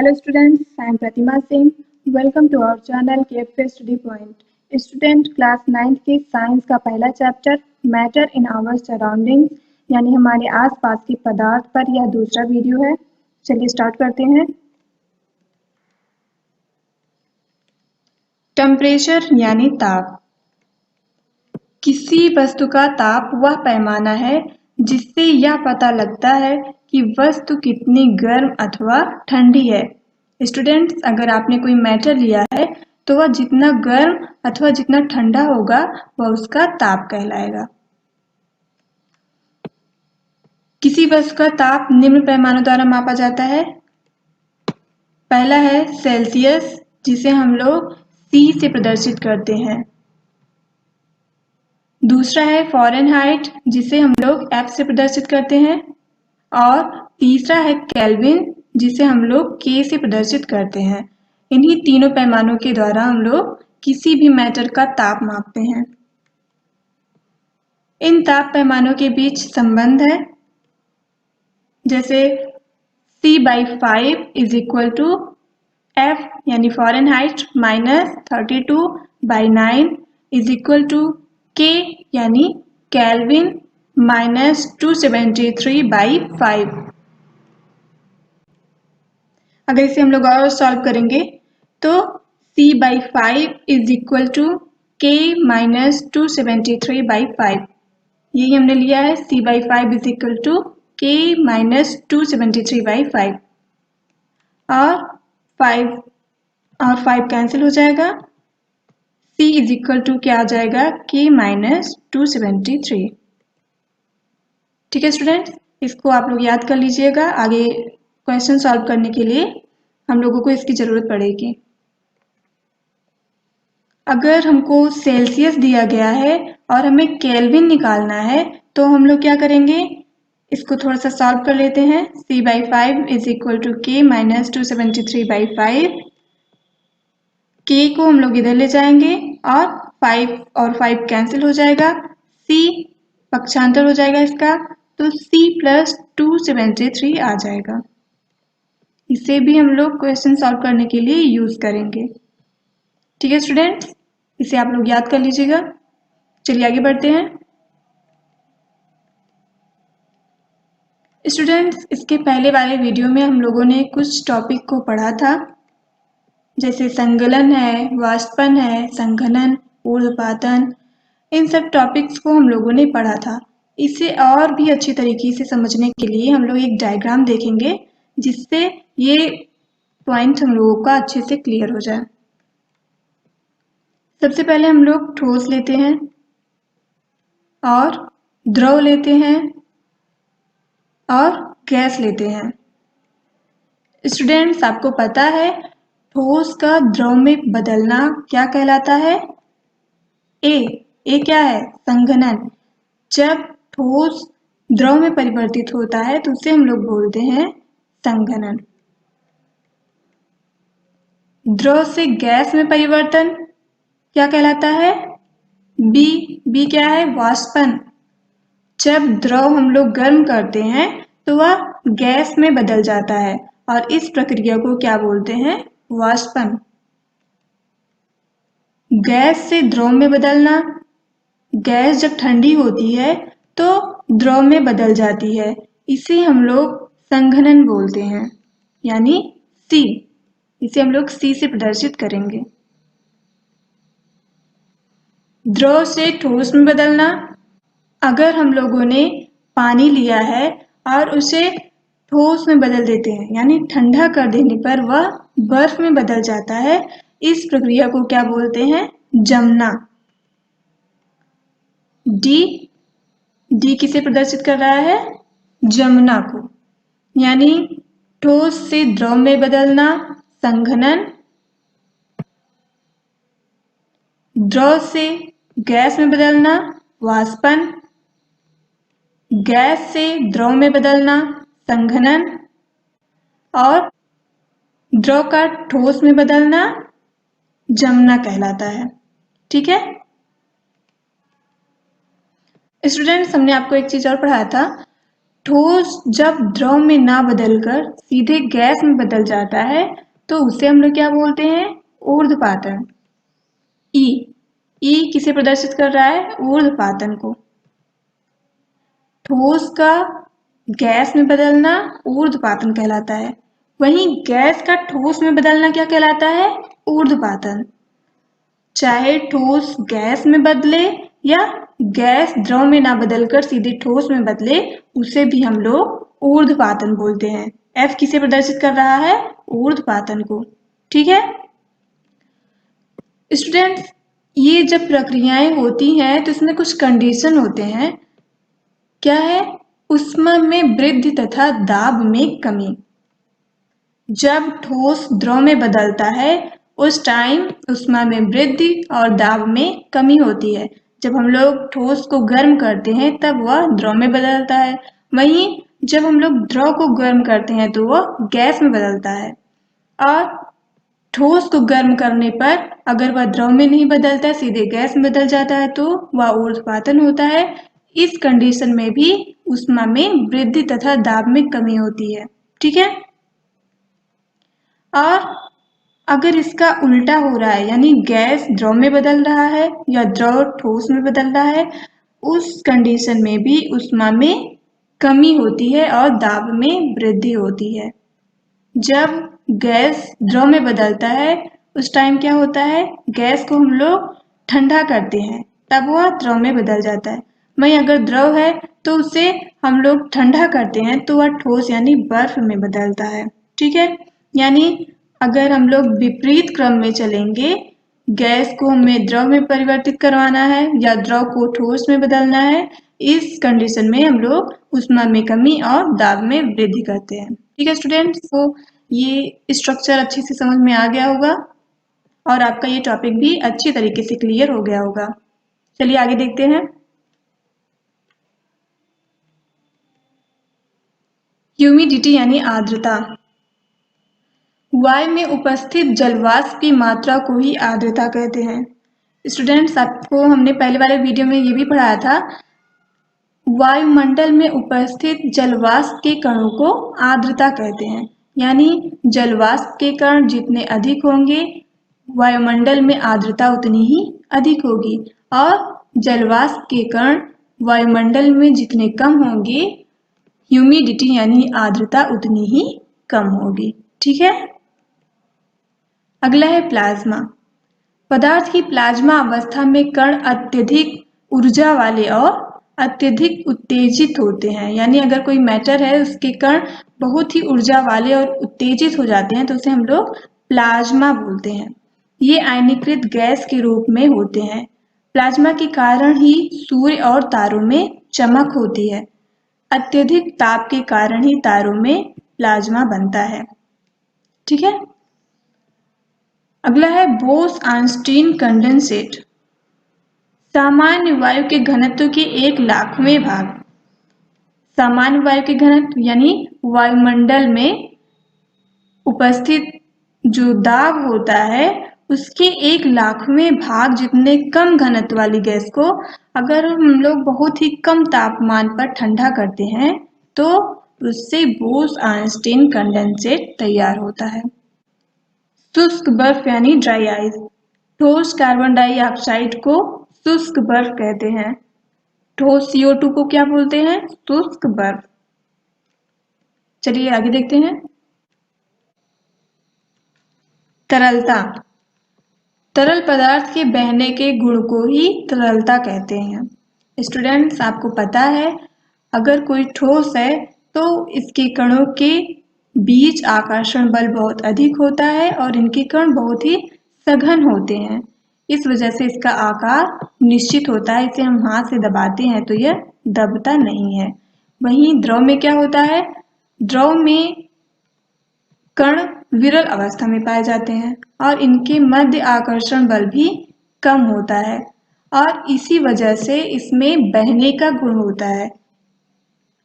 Hello students, I am Pratima Singh. Welcome to our channel KFK Study Point. Student class 9th की science का पहला chapter matter in our surroundings यानी हमारे आसपास के पदार्थ पर यह दूसरा वीडियो है। चलिए स्टार्ट करते हैं। टेम्परेचर यानी ताप। किसी वस्तु का ताप वह पैमाना है जिससे यह पता लगता है कि वस्तु कितनी गर्म अथवा ठंडी है। स्टूडेंट्स, अगर आपने कोई मैटर लिया है तो वह जितना गर्म अथवा जितना ठंडा होगा वह उसका ताप कहलाएगा। किसी वस्तु का ताप निम्न पैमानों द्वारा मापा जाता है। पहला है सेल्सियस, जिसे हम लोग C से प्रदर्शित करते हैं। दूसरा है फ़ारेनहाइट, जिसे हम लोग F से प्रदर्शित करते हैं। और तीसरा है केल्विन, जिसे हम लोग K से प्रदर्शित करते हैं। इन्हीं तीनों पैमानों के द्वारा हम लोग किसी भी मैटर का ताप मापते हैं। इन ताप पैमानों के बीच संबंध है, जैसे C/5 is equal to F यानी Fahrenheit -32/9 is equal to K यानी केल्विन -273/5। अगर इसे हम लोग और सॉल्व करेंगे तो C/5 is equal to K -273/5। यही हमने लिया है, C/5 is equal to K -273/5। और 5 कैंसिल हो जाएगा। C इज इक्वल टू क्या आ जाएगा, K -273। ठीक है स्टूडेंट्स, इसको आप लोग याद कर लीजिएगा। आगे क्वेश्चन सॉल्व करने के लिए हम लोगों को इसकी ज़रूरत पड़ेगी। अगर हमको सेल्सियस दिया गया है और हमें केल्विन निकालना है तो हम लोग क्या करेंगे, इसको थोड़ा सा सॉल्व कर लेते हैं। C/5 is equal to K -273/5। K को हम लोग इधर ले जाएंगे और 5 कैंसिल हो जाएगा। C पक्षांतर हो जाएगा इसका, तो C + 273 आ जाएगा। इसे भी हम लोग क्वेश्चन सॉल्व करने के लिए यूज करेंगे। ठीक है स्टूडेंट्स, इसे आप लोग याद कर लीजिएगा। चलिए आगे बढ़ते हैं। स्टूडेंट्स, इसके पहले वाले वीडियो में हम लोगों ने कुछ टॉपिक को पढ़ा था, जैसे संगलन है, वाष्पन है, संघनन, ऊर्ध्वपातन। इन सब टॉपिक्स को हम लोगों ने पढ़ा था। इसे और भी अच्छी तरीके से समझने के लिए हम लोग एक डायग्राम देखेंगे, जिससे ये पॉइंट हम लोगों का अच्छे से क्लियर हो जाए। सबसे पहले हम लोग ठोस लेते हैं और द्रव लेते हैं और गैस लेते हैं। स्टूडेंट्स, आपको पता है ठोस का द्रव में बदलना क्या कहलाता है? ए क्या है? संघनन। जब ठोस द्रव में परिवर्तित होता है तो उसे हम लोग बोलते हैं संघनन। द्रव से गैस में परिवर्तन क्या कहलाता है? बी क्या है? वाष्पन। जब द्रव हम लोग गर्म करते हैं तो वह गैस में बदल जाता है और इस प्रक्रिया को क्या बोलते हैं? वाष्पन। गैस से द्रव में बदलना, गैस जब ठंडी होती है तो द्रव में बदल जाती है, इसे हम लोग संघनन बोलते हैं, यानी C। इसे हम लोग C से प्रदर्शित करेंगे। द्रव से ठोस में बदलना, अगर हम लोगों ने पानी लिया है और उसे ठोस में बदल देते हैं, यानी ठंडा कर देने पर वह बर्फ में बदल जाता है, इस प्रक्रिया को क्या बोलते हैं? जमना। डी किसे प्रदर्शित कर रहा है? जमना को। यानी ठोस से द्रव में बदलना संघनन, द्रव से गैस में बदलना वाष्पन, गैस से द्रव में बदलना संघनन, और द्रव का ठोस में बदलना जमना कहलाता है। ठीक है स्टूडेंट्स, हमने आपको एक चीज और पढ़ाया था। ठोस जब द्रव में ना बदलकर सीधे गैस में बदल जाता है तो उसे हम लोग क्या बोलते हैं? ऊर्ध्वपातन। ई ई किसे प्रदर्शित कर रहा है? ऊर्ध्वपातन को। ठोस का गैस में बदलना ऊर्ध्वपातन कहलाता है। वहीं गैस का ठोस में बदलना क्या कहलाता है? ऊर्ध्वपातन। चाहे ठोस गैस में बदले या गैस द्रव में ना बदलकर सीधे ठोस में बदले, उसे भी हम लोग ऊर्ध्वपातन बोलते हैं। एफ किसे प्रदर्शित कर रहा है? ऊर्ध्वपातन को। ठीक है स्टूडेंट्स, ये जब प्रक्रियाएं होती हैं तो इसमें कुछ कंडीशन होते हैं। क्या है? ऊष्मा में वृद्धि तथा दाब में कमी। जब ठोस द्रव में बदलता है उस टाइम ऊष्मा में वृद्धि और दाब में कमी होती है। जब हम लोग ठोस को गर्म करते हैं तब वह द्रव में बदलता है, वहीं जब हम लोग द्रव को गर्म करते हैं तो वह गैस में बदलता है। और ठोस को गर्म करने पर अगर वह द्रव में नहीं बदलता, सीधे गैस में बदल जाता है तो वह ऊर्ध्वपातन होता है। इस कंडीशन में भी ऊष्मा में वृद्धि तथा दाब में कमी होती है। ठीक है और अगर इसका उल्टा हो रहा है, यानी गैस द्रव में बदल रहा है या द्रव ठोस में बदल रहा है, उस कंडीशन में भी ऊष्मा में कमी होती है और दाब में वृद्धि होती है। जब गैस द्रव में बदलता है उस टाइम क्या होता है? गैस को हम लोग ठंडा करते हैं तब वह द्रव में बदल जाता है। वहीं अगर द्रव है तो उसे हम लोग ठंडा करते हैं तो वह ठोस यानी बर्फ में बदलता है। ठीक है यानी अगर हम लोग विपरीत क्रम में चलेंगे, गैस को हमें द्रव में परिवर्तित करवाना है या द्रव को ठोस में बदलना है, इस कंडीशन में हम लोग ऊष्मा में कमी और दाब में वृद्धि करते हैं। ठीक है स्टूडेंट्स, तो ये स्ट्रक्चर अच्छे से समझ में आ गया होगा और आपका ये टॉपिक भी अच्छी तरीके से क्लियर हो गया होगा। चलिए आगे देखते हैं। ह्यूमिडिटी यानी आर्द्रता। वायु में उपस्थित जलवाष्प की मात्रा को ही आर्द्रता कहते हैं। स्टूडेंट्स, आपको हमने पहले वाले वीडियो में ये भी पढ़ाया था, वायुमंडल में उपस्थित जलवाष्प के कणों को आर्द्रता कहते हैं। यानी जलवाष्प के कण जितने अधिक होंगे वायुमंडल में आर्द्रता उतनी ही अधिक होगी, और जलवाष्प के कण वायुमंडल में जितने कम होंगे ह्यूमिडिटी यानी आर्द्रता उतनी ही कम होगी। ठीक है अगला है प्लाज्मा। पदार्थ की प्लाज्मा अवस्था में कण अत्यधिक ऊर्जा वाले और अत्यधिक उत्तेजित होते हैं। यानी अगर कोई मैटर है उसके कण बहुत ही ऊर्जा वाले और उत्तेजित हो जाते हैं तो उसे हम लोग प्लाज्मा बोलते हैं। ये आयनीकृत गैस के रूप में होते हैं। प्लाज्मा के कारण ही सूर्य और तारों में चमक होती है। अत्यधिक ताप के कारण ही तारों में प्लाज्मा बनता है। ठीक है अगला है बोस-आइंस्टीन कंडेंसेट। सामान्य वायु के घनत्व के 1,00,000वें भाग। सामान्य वायु के घनत्व यानी वायुमंडल में उपस्थित जो दाब होता है उसके 1,00,000वें भाग जितने कम घनत्व वाली गैस को अगर हम लोग बहुत ही कम तापमान पर ठंडा करते हैं तो उससे बोस-आइंस्टीन कंडेंसेट तैयार होता है। शुष्क बर्फ यानी ड्राई आइस। ठोस कार्बन डाइऑक्साइड को शुष्क बर्फ कहते हैं। ठोस CO2 को क्या बोलते हैं? शुष्क बर्फ। चलिए आगे देखते हैं। तरलता। तरल पदार्थ के बहने के गुण को ही तरलता कहते हैं। स्टूडेंट्स, आपको पता है अगर कोई ठोस है तो इसके कणों के बीच आकर्षण बल बहुत अधिक होता है और इनके कण बहुत ही सघन होते हैं। इस वजह से इसका आकार निश्चित होता है। इसे हम हाथ से दबाते हैं तो यह दबता नहीं है। वहीं द्रव में क्या होता है? द्रव में कण विरल अवस्था में पाए जाते हैं और इनके मध्य आकर्षण बल भी कम होता है और इसी वजह से इसमें बहने का गुण होता है।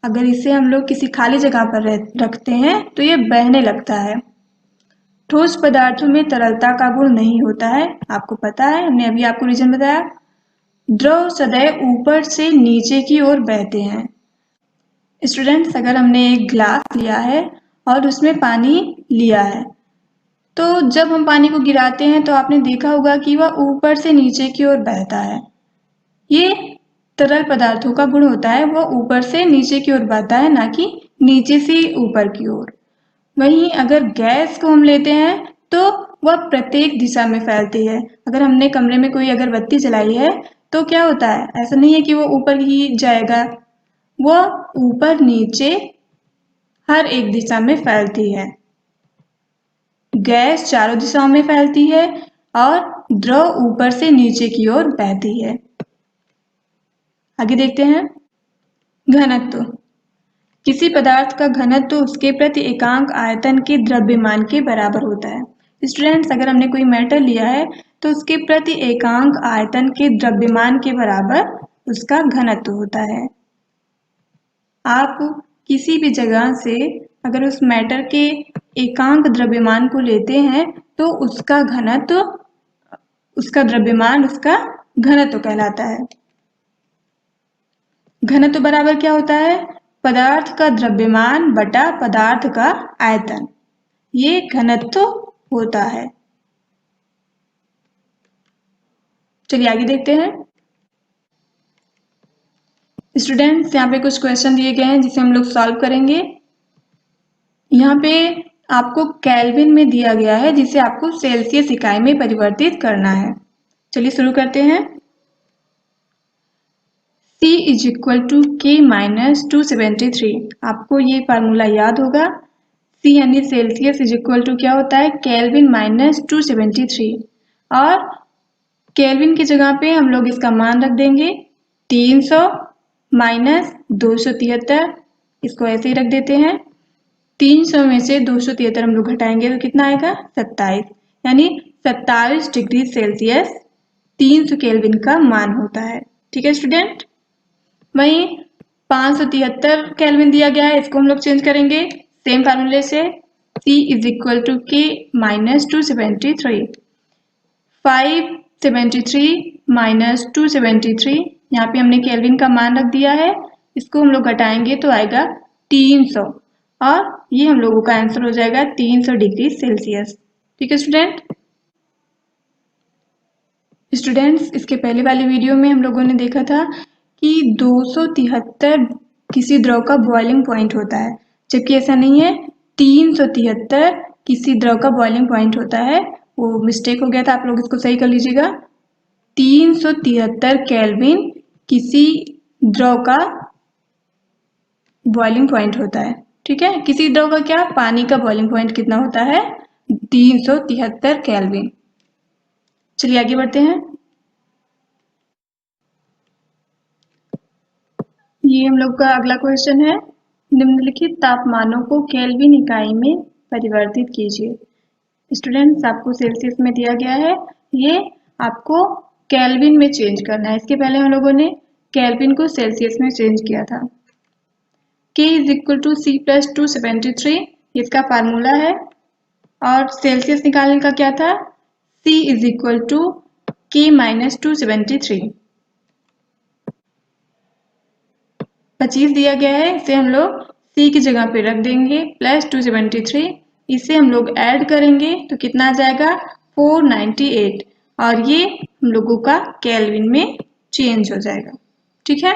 अगर इसे हम लोग किसी खाली जगह पर रखते हैं तो ये बहने लगता है। ठोस पदार्थों में तरलता का गुण नहीं होता है। आपको पता है, हमने अभी आपको रीजन बताया। द्रव सदैव ऊपर से नीचे की ओर बहते हैं। स्टूडेंट्स, अगर हमने एक ग्लास लिया है और उसमें पानी लिया है, तो जब हम पानी को गिराते हैं तो आपने देखा होगा कि वह ऊपर से नीचे की ओर बहता है। ये तरल पदार्थों का गुण होता है, वह ऊपर से नीचे की ओर बहता है, ना कि नीचे से ऊपर की ओर। वहीं अगर गैस को हम लेते हैं तो वह प्रत्येक दिशा में फैलती है। अगर हमने कमरे में कोई अगरबत्ती जलाई है तो क्या होता है, ऐसा नहीं है कि वो ऊपर ही जाएगा, वह ऊपर नीचे हर एक दिशा में फैलती है। गैस चारों दिशाओं में फैलती है और द्रव ऊपर से नीचे की ओर बहती है। आगे देखते हैं। घनत्व। किसी पदार्थ का घनत्व उसके प्रति एकांक आयतन के द्रव्यमान के बराबर होता है। स्टूडेंट्स, अगर हमने कोई मेटल लिया है तो उसके प्रति एकांक आयतन के द्रव्यमान के बराबर उसका घनत्व होता है। आप किसी भी जगह से अगर उस मेटल के एकांक द्रव्यमान को लेते हैं तो उसका घनत्व, उसका द्रव्यमान उसका घनत्व कहलाता है। घनत्व बराबर क्या होता है, पदार्थ का द्रव्यमान बटा पदार्थ का आयतन, ये घनत्व होता है। चलिए आगे देखते हैं। स्टूडेंट्स, यहाँ पे कुछ क्वेश्चन दिए गए हैं जिसे हम लोग सॉल्व करेंगे। यहाँ पे आपको केल्विन में दिया गया है जिसे आपको सेल्सियस इकाई में परिवर्तित करना है। चलिए शुरू करते हैं। C इज इक्वल टू के माइनस 273। आपको ये फार्मूला याद होगा। C यानी सेल्सियस इज इक्वल टू क्या होता है, केल्विन माइनस 273। और केल्विन की जगह पे हम लोग इसका मान रख देंगे 300 माइनस 273, इसको ऐसे ही रख देते हैं। 300 में से 273 हम लोग घटाएंगे तो कितना आएगा, 27, यानी 27 डिग्री सेल्सियस 300 केल्विन का मान होता है। ठीक है स्टूडेंट। वहीं 573 केल्विन दिया गया है, इसको हम लोग चेंज करेंगे सेम फार्मूले से। C इज इक्वल टू के माइनस 273। 573 माइनस 273, यहाँ पे हमने केल्विन का मान रख दिया है, इसको हम लोग घटाएंगे तो आएगा 300, और ये हम लोगों का आंसर हो जाएगा 300 डिग्री सेल्सियस। ठीक है स्टूडेंट्स, इसके पहले वाली वीडियो में हम लोगों ने देखा था कि 273 किसी द्रव का बॉइलिंग पॉइंट होता है, जबकि ऐसा नहीं है, 373 किसी द्रव का बॉइलिंग पॉइंट होता है। वो मिस्टेक हो गया था, आप लोग इसको सही कर लीजिएगा। 373 केल्विन किसी द्रव का बॉइलिंग पॉइंट होता है। ठीक है, किसी द्रव का क्या, पानी का बॉइलिंग पॉइंट कितना होता है, 373 केल्विन। चलिए आगे बढ़ते हैं। ये हम लोग का अगला क्वेश्चन है। निम्नलिखित तापमानों को केल्विन इकाई में परिवर्तित कीजिए। स्टूडेंट्स, आपको सेल्सियस में दिया गया है, ये आपको केल्विन में चेंज करना है। इसके पहले हम लोगों ने केल्विन को सेल्सियस में चेंज किया था। K is equal to C plus 273, इसका फार्मूला है। और सेल्सियस निकालने का क्या था, C is equal to K minus 273। 25 दिया गया है, इसे हम लोग C की जगह पे रख देंगे प्लस 273, इसे हम लोग ऐड करेंगे तो कितना आ जाएगा 498, और ये हम लोगों का केल्विन में चेंज हो जाएगा। ठीक है,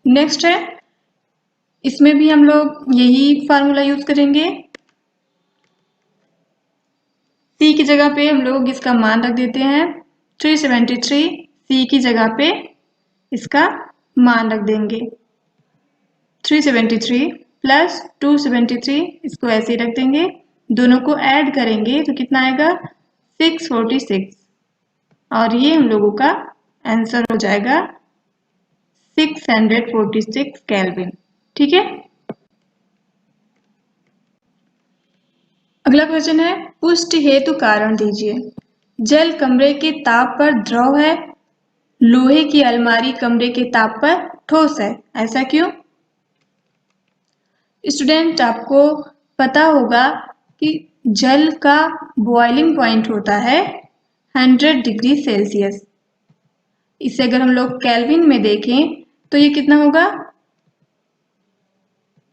नेक्स्ट है, इसमें भी हम लोग यही फार्मूला यूज करेंगे। C की जगह पे हम लोग इसका मान रख देते हैं 373, C की जगह पे इसका मान रख देंगे 373 प्लस 273, इसको ऐसे ही रख देंगे। दोनों को ऐड करेंगे तो कितना आएगा 646, और ये हम लोगों का आंसर हो जाएगा 646 केल्विन। ठीक है, अगला क्वेश्चन है, पुष्टि हेतु कारण दीजिए। जल कमरे के ताप पर द्रव है, लोहे की अलमारी कमरे के ताप पर ठोस है, ऐसा क्यों? स्टूडेंट, आपको पता होगा कि जल का बॉइलिंग पॉइंट होता है 100 डिग्री सेल्सियस। इसे अगर हम लोग केल्विन में देखें तो ये कितना होगा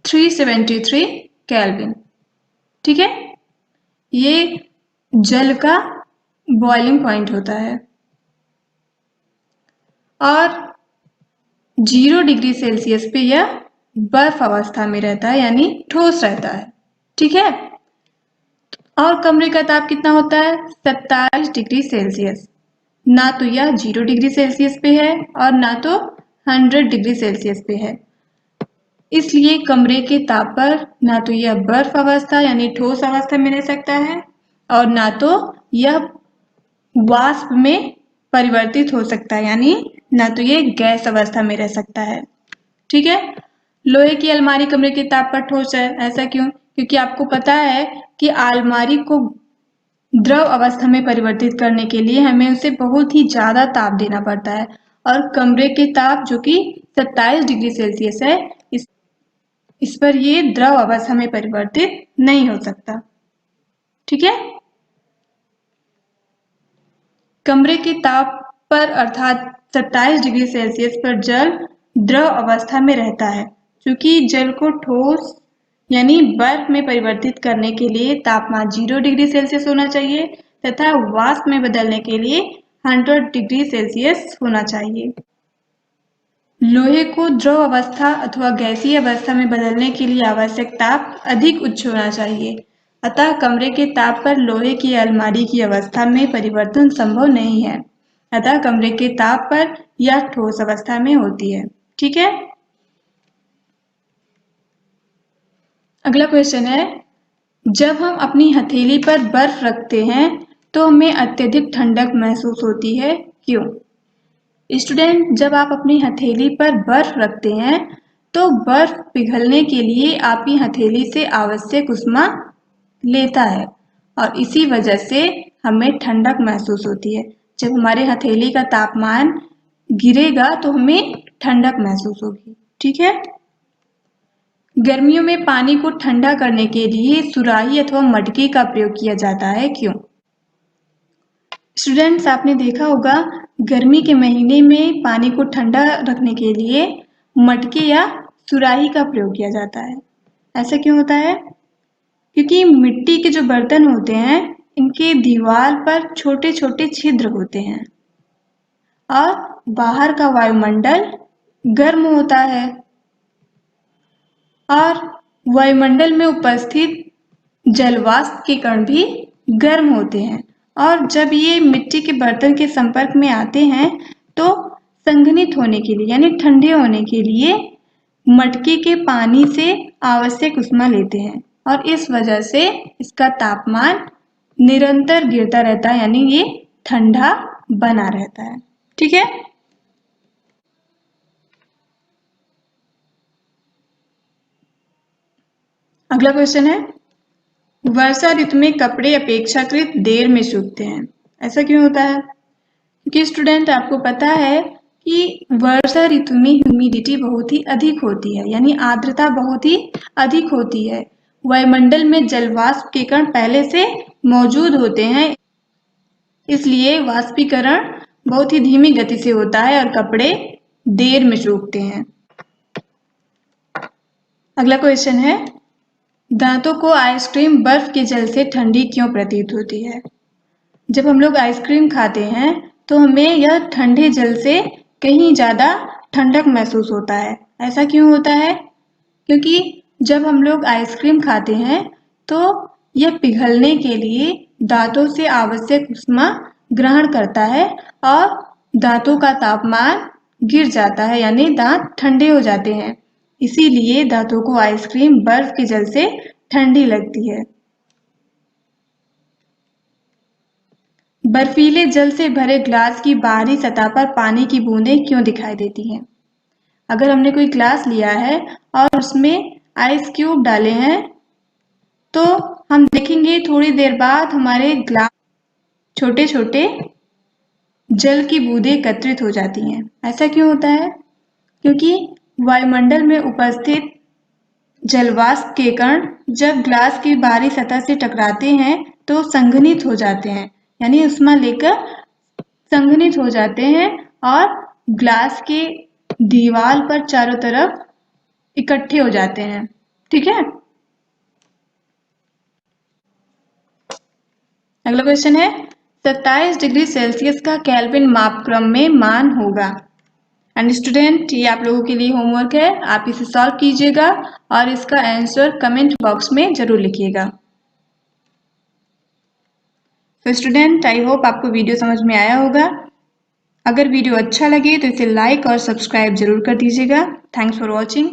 373 केल्विन। ठीक है, ये जल का बॉइलिंग पॉइंट होता है और 0 डिग्री सेल्सियस पे यह बर्फ अवस्था में रहता है, यानी ठोस रहता है। ठीक है, और कमरे का ताप कितना होता है? 27 डिग्री सेल्सियस। ना तो यह 0 डिग्री सेल्सियस पे है और ना तो 100 डिग्री सेल्सियस पे है। इसलिए कमरे के ताप पर ना तो यह बर्फ अवस्था यानी ठोस अवस्था में रह सकता है और ना तो यह वाष्प में परिवर्तित हो सकता है, यानी ना तो ये गैस अवस्था में रह सकता है। ठीक है, लोहे की अलमारी कमरे के ताप पर ठोस है। ऐसा क्यों? क्योंकि आपको पता है कि अलमारी को द्रव अवस्था में परिवर्तित करने के लिए हमें उसे बहुत ही ज्यादा ताप देना पड़ता है और कमरे के ताप जो कि 27 डिग्री सेल्सियस है, इस पर ये द्रव अवस्था में परिवर्तित नहीं हो सकता। ठीक है, कमरे के ताप पर अर्थात 27 डिग्री सेल्सियस पर जल द्रव अवस्था में रहता है। क्योंकि जल को ठोस यानी बर्फ में परिवर्तित करने के लिए तापमान 0 डिग्री सेल्सियस होना चाहिए तथा वाष्प में बदलने के लिए 100 डिग्री सेल्सियस होना चाहिए। लोहे को द्रव अवस्था अथवा गैसीय अवस्था में बदलने के लिए आवश्यक ताप अधिक उच्च होना चाहिए। अतः कमरे के ताप पर लोहे की अलमारी की अवस्था में परिवर्तन संभव नहीं है। अतः कमरे के ताप पर यह ठोस अवस्था में होती है। ठीक है, अगला क्वेश्चन है, जब हम अपनी हथेली पर बर्फ रखते हैं तो हमें अत्यधिक ठंडक महसूस होती है, क्यों? स्टूडेंट, जब आप अपनी हथेली पर बर्फ रखते हैं तो बर्फ पिघलने के लिए आपकी हथेली से आवश्यक ऊष्मा लेता है और इसी वजह से हमें ठंडक महसूस होती है। जब हमारे हथेली का तापमान गिरेगा तो हमें ठंडक महसूस होगी। ठीक है, गर्मियों में पानी को ठंडा करने के लिए सुराही अथवा मटके का प्रयोग किया जाता है, क्यों? स्टूडेंट्स, आपने देखा होगा गर्मी के महीने में पानी को ठंडा रखने के लिए मटके या सुराही का प्रयोग किया जाता है। ऐसा क्यों होता है? क्योंकि मिट्टी के जो बर्तन होते हैं इनके दीवार पर छोटे छोटे छिद्र होते हैं और बाहर का वायुमंडल गर्म होता है और वायुमंडल में उपस्थित जलवाष्प के कण भी गर्म होते हैं और जब ये मिट्टी के बर्तन के संपर्क में आते हैं तो संघनित होने के लिए यानी ठंडे होने के लिए मटके के पानी से आवश्यक ऊष्मा लेते हैं और इस वजह से इसका तापमान निरंतर गिरता रहता है, यानी ये ठंडा बना रहता है। ठीक है, अगला क्वेश्चन है, वर्षा ऋतु में कपड़े अपेक्षाकृत देर में सूखते हैं। ऐसा क्यों होता है? क्योंकि स्टूडेंट, आपको पता है कि वर्षा ऋतु में ह्यूमिडिटी बहुत ही अधिक होती है, यानी आर्द्रता बहुत ही अधिक होती है। वायुमंडल में जलवाष्प के कण पहले से मौजूद होते हैं, इसलिए वाष्पीकरण बहुत ही धीमी गति से होता है और कपड़े देर में सूखते हैं। अगला क्वेश्चन है, दांतों को आइसक्रीम बर्फ के जल से ठंडी क्यों प्रतीत होती है? जब हम लोग आइसक्रीम खाते हैं तो हमें यह ठंडे जल से कहीं ज़्यादा ठंडक महसूस होता है। ऐसा क्यों होता है? क्योंकि जब हम लोग आइसक्रीम खाते हैं तो यह पिघलने के लिए दांतों से आवश्यक ऊष्मा ग्रहण करता है और दांतों का तापमान गिर जाता है, यानी दांत ठंडे हो जाते हैं। इसीलिए दांतों को आइसक्रीम बर्फ के जल से ठंडी लगती है। बर्फीले जल से भरे ग्लास की बाहरी सतह पर पानी की बूंदें क्यों दिखाई देती हैं? अगर हमने कोई ग्लास लिया है और उसमें आइस क्यूब डाले हैं तो हम देखेंगे थोड़ी देर बाद हमारे ग्लास छोटे छोटे जल की बूंदें एकत्रित हो जाती हैं। ऐसा क्यों होता है? क्योंकि वायुमंडल में उपस्थित जलवाष्प के कण जब ग्लास की बाहरी सतह से टकराते हैं तो संघनित हो जाते हैं, यानी ऊष्मा लेकर संघनित हो जाते हैं और ग्लास के दीवार पर चारों तरफ इकट्ठे हो जाते हैं। ठीक है। अगला क्वेश्चन है 27 डिग्री सेल्सियस का केल्विन मापक्रम में मान होगा। एंड स्टूडेंट, ये आप लोगों के लिए होमवर्क है, आप इसे सॉल्व कीजिएगा और इसका आंसर कमेंट बॉक्स में जरूर लिखिएगा। तो स्टूडेंट, आई होप आपको वीडियो समझ में आया होगा। अगर वीडियो अच्छा लगे तो इसे लाइक और सब्सक्राइब जरूर कर दीजिएगा। Thanks for watching.